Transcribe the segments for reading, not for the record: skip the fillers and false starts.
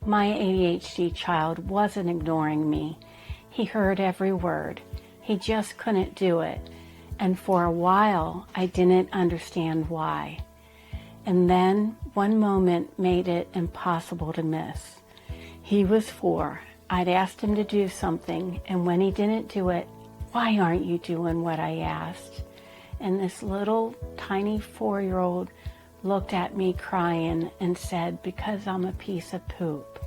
My ADHD child wasn't ignoring me. He heard every word. He just couldn't do it. And for a while, I didn't understand why. And then one moment made it impossible to miss. He was 4. I'd asked him to do something, and when he didn't do it, "Why aren't you doing what I asked?" And this little tiny 4-year-old looked at me crying and said, "Because I'm a piece of poop."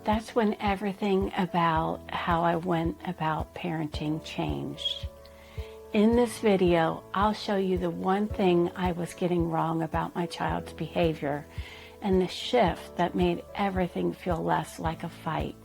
That's when everything about how I went about parenting changed. In this video, I'll show you the one thing I was getting wrong about my child's behavior and the shift that made everything feel less like a fight.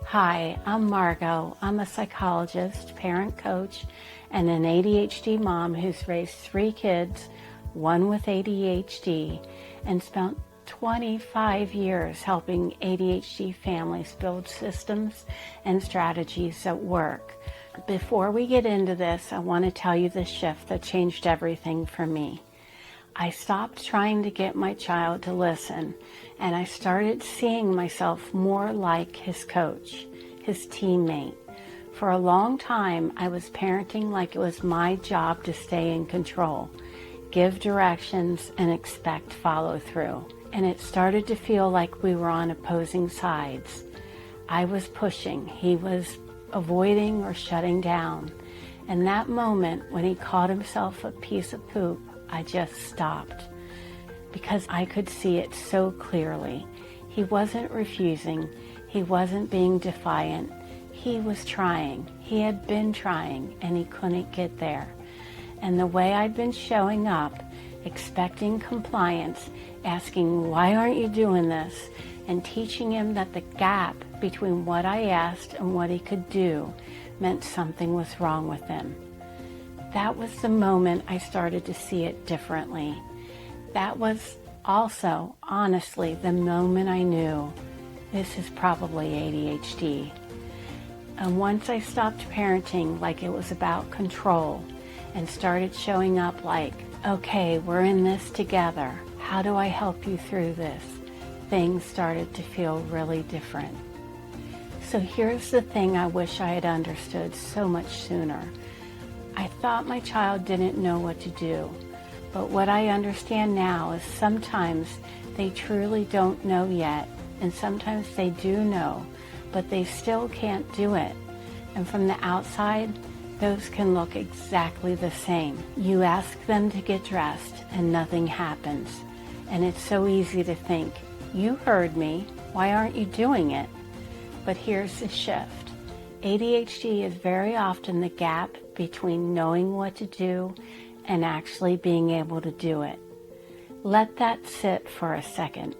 Hi, I'm Margot. I'm a psychologist, parent coach, and an ADHD mom who's raised 3 kids, one with ADHD, and spent 25 years helping ADHD families build systems and strategies that work. Before we get into this, I want to tell you the shift that changed everything for me. I stopped trying to get my child to listen, and I started seeing myself more like his coach, his teammate. For a long time, I was parenting like it was my job to stay in control, give directions, and expect follow-through. And it started to feel like we were on opposing sides. I was pushing, he was avoiding or shutting down. And that moment when he called himself a piece of poop, I just stopped because I could see it so clearly. He wasn't refusing, he wasn't being defiant, he was trying. He had been trying and he couldn't get there. And the way I'd been showing up, expecting compliance, asking, "Why aren't you doing this?" and teaching him that the gap between what I asked and what he could do meant something was wrong with him. That was the moment I started to see it differently. That was also, honestly, the moment I knew this is probably ADHD. And once I stopped parenting like it was about control and started showing up like, "Okay, we're in this together. How do I help you through this?" things started to feel really different. So here's the thing I wish I had understood so much sooner. I thought my child didn't know what to do, but what I understand now is sometimes they truly don't know yet, and sometimes they do know, but they still can't do it. And from the outside, those can look exactly the same. You ask them to get dressed and nothing happens. And it's so easy to think, "You heard me, why aren't you doing it?" But here's the shift. ADHD is very often the gap between knowing what to do and actually being able to do it. Let that sit for a second,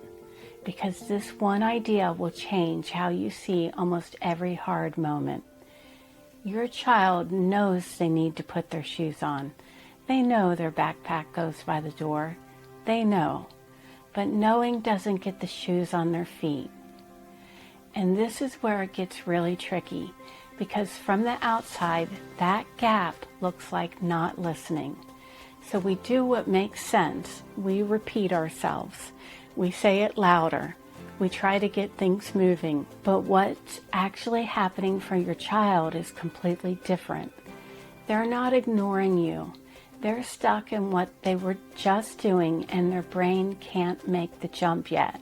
because this one idea will change how you see almost every hard moment. Your child knows they need to put their shoes on. They know their backpack goes by the door. They know. But knowing doesn't get the shoes on their feet. And this is where it gets really tricky, because from the outside, that gap looks like not listening. So we do what makes sense. We repeat ourselves. We say it louder. We try to get things moving. But what's actually happening for your child is completely different. They're not ignoring you. They're stuck in what they were just doing and their brain can't make the jump yet.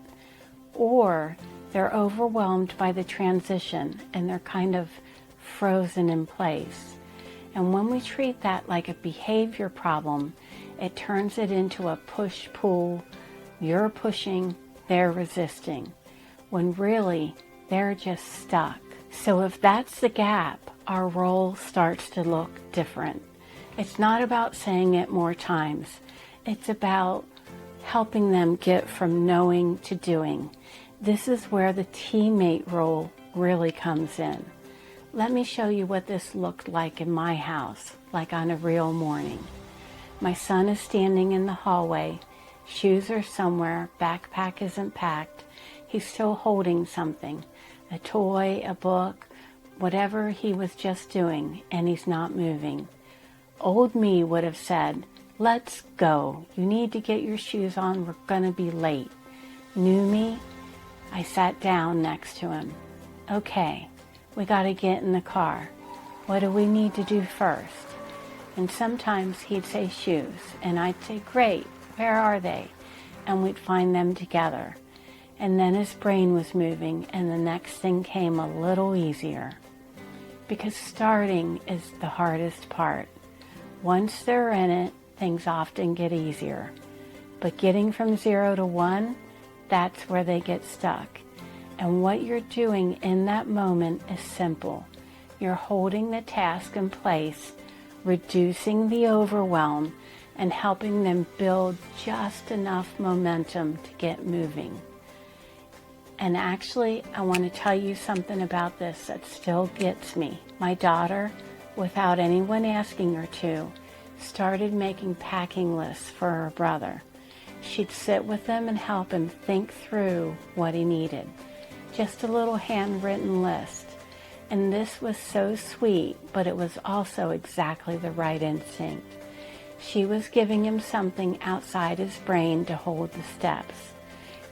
Or they're overwhelmed by the transition and they're kind of frozen in place. And when we treat that like a behavior problem, it turns it into a push-pull. You're pushing, they're resisting, when really they're just stuck. So if that's the gap, our role starts to look different. It's not about saying it more times. It's about helping them get from knowing to doing. This is where the teammate role really comes in. Let me show you what this looked like in my house, like on a real morning. My son is standing in the hallway. Shoes are somewhere. Backpack isn't packed. He's still holding something, a toy, a book, whatever he was just doing, and he's not moving. Old me would have said, "Let's go. You need to get your shoes on. We're going to be late." New me, I sat down next to him. Okay, we got to get in the car. What do we need to do first? And sometimes he'd say shoes, and I'd say, great, where are they? And we'd find them together. And then his brain was moving, and the next thing came a little easier. Because starting is the hardest part. Once they're in it, things often get easier. But getting from 0 to 1, that's where they get stuck. And what you're doing in that moment is simple. You're holding the task in place, reducing the overwhelm, and helping them build just enough momentum to get moving. And actually, I want to tell you something about this that still gets me. My daughter, without anyone asking her to, started making packing lists for her brother. She'd sit with him and help him think through what he needed. Just a little handwritten list. And this was so sweet, but it was also exactly the right instinct. She was giving him something outside his brain to hold the steps.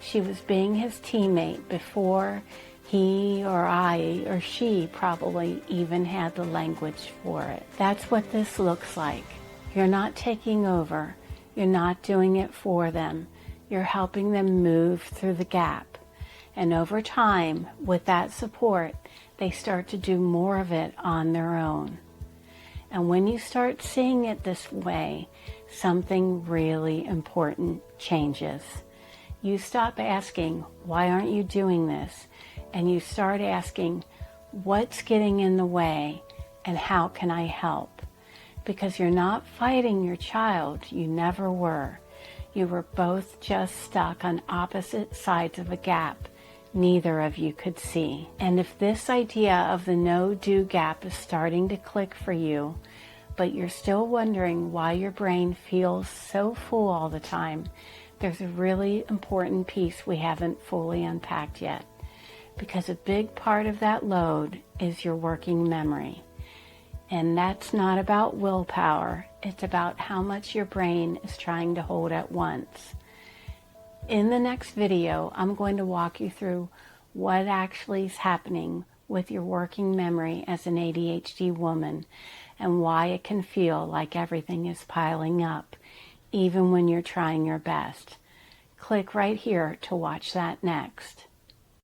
She was being his teammate before he or I or she probably even had the language for it. That's what this looks like. You're not taking over. You're not doing it for them. You're helping them move through the gap. And over time, with that support, they start to do more of it on their own. And when you start seeing it this way, something really important changes. You stop asking, why aren't you doing this? And you start asking, what's getting in the way and how can I help? Because you're not fighting your child, you never were. You were both just stuck on opposite sides of a gap neither of you could see. And if this idea of the no-do gap is starting to click for you, but you're still wondering why your brain feels so full all the time, there's a really important piece we haven't fully unpacked yet. Because a big part of that load is your working memory. And that's not about willpower, it's about how much your brain is trying to hold at once. In the next video, I'm going to walk you through what actually is happening with your working memory as an ADHD woman and why it can feel like everything is piling up, even when you're trying your best. Click right here to watch that next.